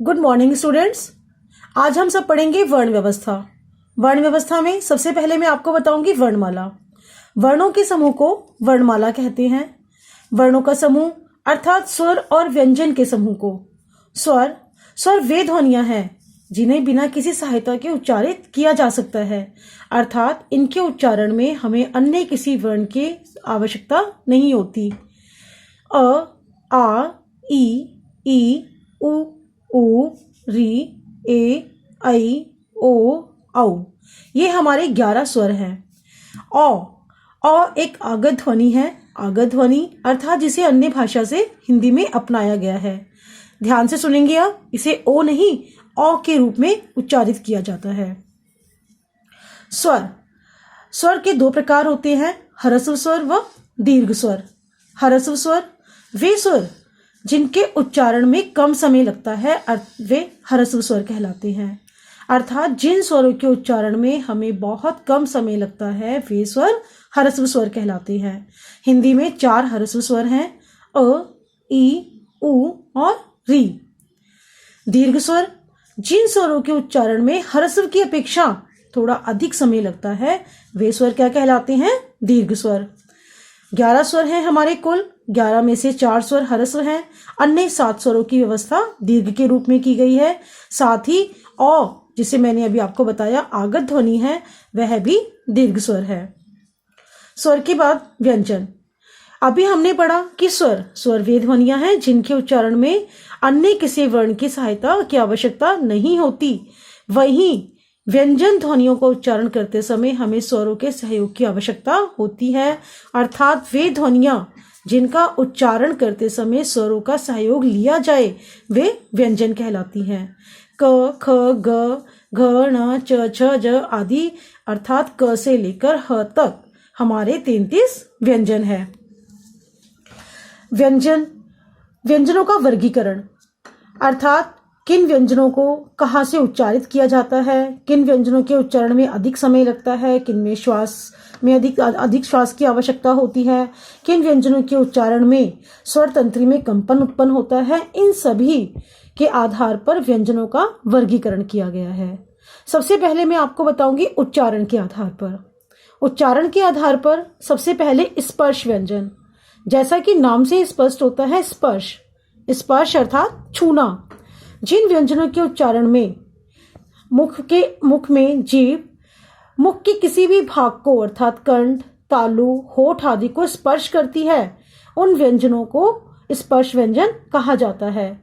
Good morning students. आज हम सब पढ़ेंगे वर्ण व्यवस्था। वर्ण व्यवस्था में सबसे पहले मैं आपको बताऊंगी वर्णमाला। वर्णों के समूह को वर्णमाला कहते हैं। वर्णों का समूह अर्थात स्वर और व्यंजन के समूह को। स्वर वे ध्वनियां हैं जिन्हें बिना किसी सहायता के उच्चारित किया जा सकता है, अर्थात इनके उच्चारण में हमें अन्य किसी वर्ण की आवश्यकता नहीं होती। अ, आ, ई, उ, ऊ, री, ए, ऐ, ओ, औ ये हमारे 11 स्वर हैं। औ एक आगत ध्वनि है। आगत ध्वनि अर्थात जिसे अन्य भाषा से हिंदी में अपनाया गया है। ध्यान से सुनेंगे आप, इसे ओ नहीं औ के रूप में उच्चारित किया जाता है। स्वर के 2 प्रकार होते हैं, ह्रस्व स्वर व दीर्घ स्वर। ह्रस्व स्वर वे स्वर जिनके उच्चारण में कम समय लगता है, वे ह्रस्व स्वर कहलाते हैं। अर्थात जिन स्वरों के उच्चारण में हमें बहुत कम समय लगता है वे स्वर ह्रस्व स्वर कहलाते हैं। हिंदी में 4 ह्रस्व स्वर हैं, अ, ई, उ और री। दीर्घ स्वर जिन स्वरों के उच्चारण में ह्रस्व की अपेक्षा थोड़ा अधिक समय लगता है वे स्वर क्या कहलाते हैं? दीर्घ स्वर। 11 स्वर हैं हमारे कुल। 11 में से 4 स्वर ह्रस्व हैं। अन्य 7 स्वरों की व्यवस्था दीर्घ के रूप में की गई है। साथ ही औ जिसे मैंने अभी आपको बताया आगत ध्वनि है, वह भी दीर्घ स्वर है। स्वर के बाद व्यंजन। अभी हमने पढ़ा कि स्वर वे ध्वनियां हैं जिनके उच्चारण में अन्य किसी वर्ण की सहायता की आवश्यकता नहीं होती। वहीं व्यंजन ध्वनियों का उच्चारण करते समय हमें स्वरों के सहयोग की आवश्यकता होती है, अर्थात वे ध्वनियां जिनका उच्चारण करते समय स्वरों का सहयोग लिया जाए वे व्यंजन कहलाती हैं। क, ख, ग, घ, ण, च, छ, ज आदि अर्थात क से लेकर ह तक हमारे 33 व्यंजन है। व्यंजनों का वर्गीकरण अर्थात किन व्यंजनों को कहाँ से उच्चारित किया जाता है, किन व्यंजनों के उच्चारण में अधिक समय लगता है, किन में श्वास में अधिक श्वास की आवश्यकता होती है, किन व्यंजनों के उच्चारण में स्वर तंत्री में कंपन उत्पन्न होता है, इन सभी के आधार पर व्यंजनों का वर्गीकरण किया गया है। सबसे पहले मैं आपको बताऊंगी उच्चारण के आधार पर। उच्चारण के आधार पर सबसे पहले स्पर्श व्यंजन। जैसा कि नाम से स्पष्ट होता है, स्पर्श अर्थात छूना। जिन व्यंजनों के उच्चारण में मुख में जीभ मुख के किसी भी भाग को अर्थात कंठ, तालु, होठ आदि को स्पर्श करती है, उन व्यंजनों को स्पर्श व्यंजन कहा जाता है।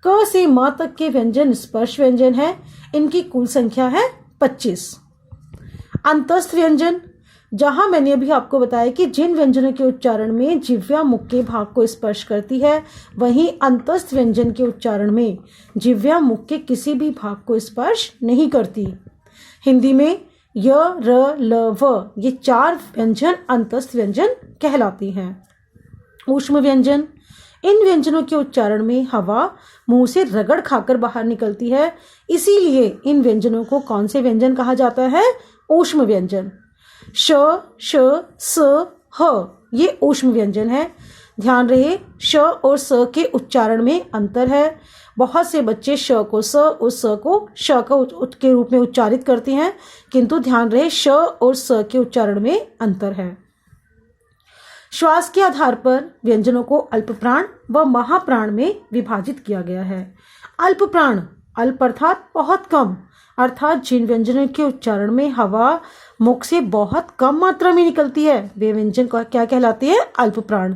क से म तक के व्यंजन स्पर्श व्यंजन है। इनकी कुल संख्या है 25। अंतस्थ व्यंजन, जहां मैंने अभी आपको बताया कि जिन व्यंजनों के उच्चारण में जिह्वा मुख के भाग को स्पर्श करती है, वहीं अंतस्थ व्यंजन के उच्चारण में जिह्वा मुख के किसी भी भाग को स्पर्श नहीं करती। हिंदी में य, र, ल, व ये 4 व्यंजन अंतस्थ व्यंजन कहलाती हैं। ऊष्म व्यंजन, इन व्यंजनों के उच्चारण में हवा मुंह से रगड़ खाकर बाहर निकलती है, इसीलिए इन व्यंजनों को कौन से व्यंजन कहा जाता है? ऊष्म व्यंजन। श, श, स, ह ये ऊष्म व्यंजन है। ध्यान रहे, श और स के उच्चारण में अंतर है। बहुत से बच्चे श को स और स को श के रूप में उच्चारित करते हैं, किंतु ध्यान रहे श और स के उच्चारण में अंतर है। श्वास के आधार पर व्यंजनों को अल्पप्राण व महाप्राण में विभाजित किया गया है। अल्पप्राण, अल्प अर्थात बहुत कम, अर्थात जिन व्यंजनों के उच्चारण में हवा मुख से बहुत कम मात्रा में निकलती है वे व्यंजन क्या कहलाते हैं? अल्पप्राण।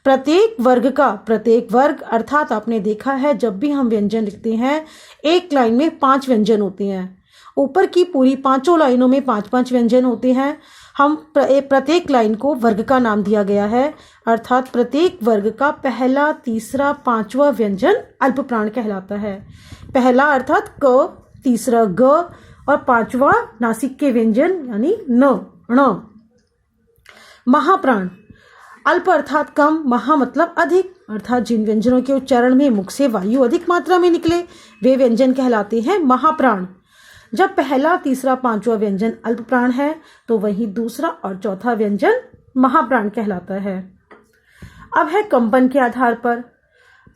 प्रत्येक वर्ग अर्थात आपने देखा है जब भी हम व्यंजन लिखते हैं एक लाइन में 5 व्यंजन होते हैं। ऊपर की पूरी 5 लाइनों में 5-5 व्यंजन होते हैं। हम प्रत्येक लाइन को वर्ग का नाम दिया गया है, अर्थात प्रत्येक वर्ग का पहला, तीसरा, 5वां व्यंजन अल्पप्राण कहलाता है। पहला अर्थात क, तीसरा ग और 5वां नासिक के व्यंजन यानी न, ण। महाप्राण, अल्प अर्थात कम, महा मतलब अधिक, अर्थात जिन व्यंजनों के उच्चारण में मुख से वायु अधिक मात्रा में निकले वे व्यंजन कहलाते हैं महाप्राण। जब पहला, तीसरा, 5वां व्यंजन अल्पप्राण है तो वहीं दूसरा और चौथा व्यंजन महाप्राण कहलाता है। अब है कंपन के आधार पर।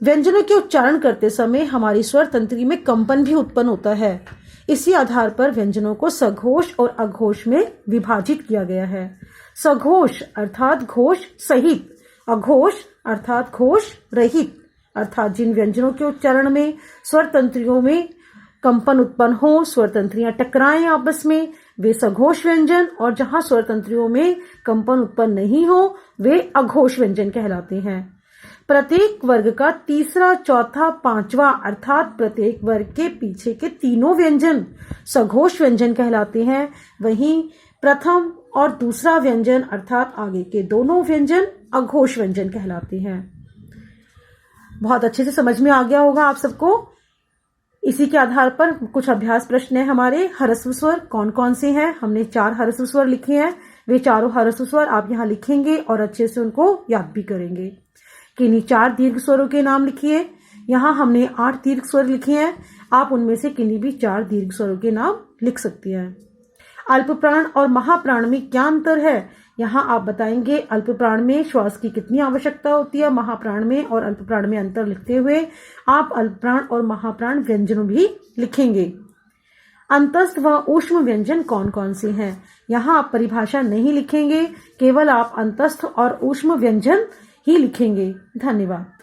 व्यंजनों के उच्चारण करते समय हमारी स्वर तंत्री में कंपन भी उत्पन्न होता है। इसी आधार पर व्यंजनों को सघोष और अघोष में विभाजित किया गया है। सघोष अर्थात घोष सहित, अघोष अर्थात घोष रहित, अर्थात जिन व्यंजनों के उच्चारण में स्वर तंत्रियों में कंपन उत्पन्न हो, स्वर तंत्रियां टकराएं आपस में, वे सघोष व्यंजन, और जहां स्वर तंत्रियों में कंपन उत्पन्न नहीं हो वे अघोष व्यंजन कहलाते हैं। प्रत्येक वर्ग का तीसरा, चौथा, पांचवा अर्थात प्रत्येक वर्ग के पीछे के तीनों व्यंजन सघोष व्यंजन कहलाते हैं। वहीं प्रथम और दूसरा व्यंजन अर्थात आगे के दोनों व्यंजन अघोष व्यंजन कहलाते हैं। बहुत अच्छे से समझ में आ गया होगा आप सबको। इसी के आधार पर कुछ अभ्यास प्रश्न है हमारे। ह्रस्व स्वर कौन कौन से हैं? हमने 4 ह्रस्व स्वर लिखे हैं। वे चारों ह्रस्व स्वर आप यहाँ लिखेंगे और अच्छे से उनको याद भी करेंगे। किन्हीं 4 दीर्घ स्वरों के नाम लिखिए। यहाँ हमने 8 दीर्घ स्वर लिखे हैं। आप उनमें से किन्हीं भी 4 दीर्घ स्वरों के नाम लिख सकती हैं। अल्प प्राण और महाप्राण में क्या अंतर है? यहाँ आप बताएंगे अल्प प्राण में श्वास की कितनी आवश्यकता होती है, महाप्राण में और अल्प प्राण में अंतर लिखते हुए आप अल्प प्राण और महाप्राण व्यंजनों भी लिखेंगे। अंतस्थ व ऊष्म व्यंजन कौन कौन से हैं? यहाँ आप परिभाषा नहीं लिखेंगे, केवल आप अंतस्थ और ऊष्म व्यंजन ही लिखेंगे। धन्यवाद।